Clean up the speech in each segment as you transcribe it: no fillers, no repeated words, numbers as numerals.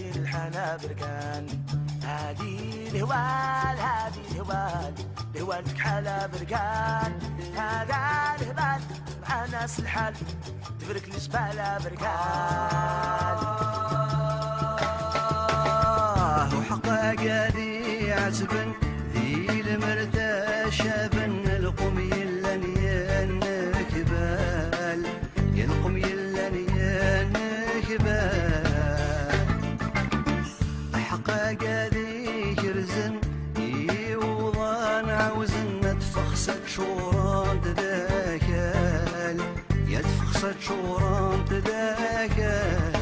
هادي الحنا بركان هادي الهوال هادي الهوال الهوال كحالة بركان هذا الهبال مع ناس الحال تبرك الجبالة بركان وحقا قادي عزبن ذي المرثى شابن القم يلن ينكبال يلقم يلن ينكبال حقا قادي كرزن يوضان عوزن تفخصت شوران تداكال يتفخصت شوران تداكال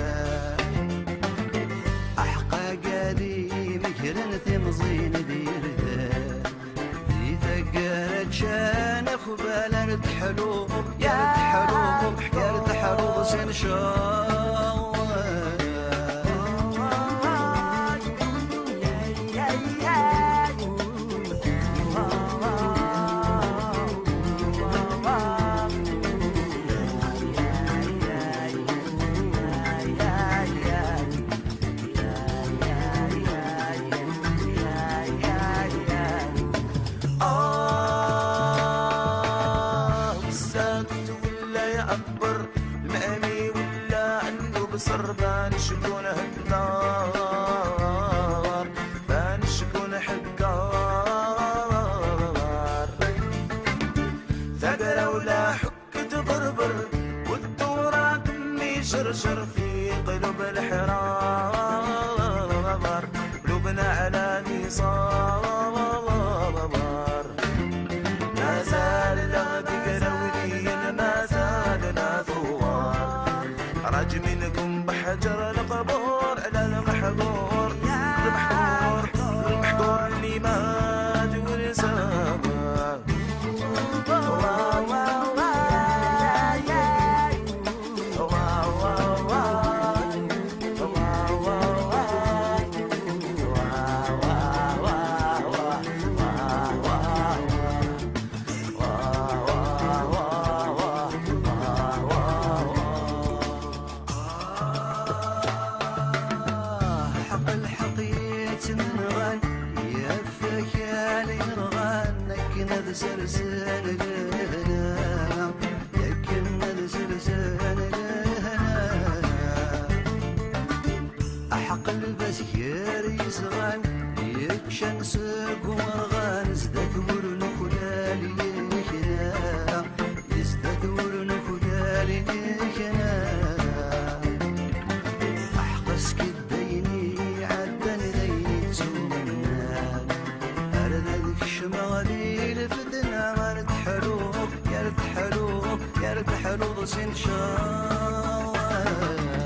مكرن ثمزين ديرها ذي ثقالت شانخ بالرد حلو يا رد حلو يا رد حلو سن شاء بصر بانشكون النار بانشكون حقار ثقرة ولا حك تبربر والدورة دمي شرشر في قلوب الحرار قلوبنا على نصار ما زال لا بقلولي ما زال لا ثوار راجي منكم بحجر القبور على المحقور المحقور المحقور اللي مات ونسابه زرزان لهنا لكن الزرزان لهنا أحق البزير يزغان يكشن ساق ورغان زدك ورنكلالي ليكنا يزدك ورنكلالي ليكنا أحقس كديني عدن ذيني تزومنا أردك الشمالي لفتنا مرد حلو يرد حلو يرد حلو إن شاء الله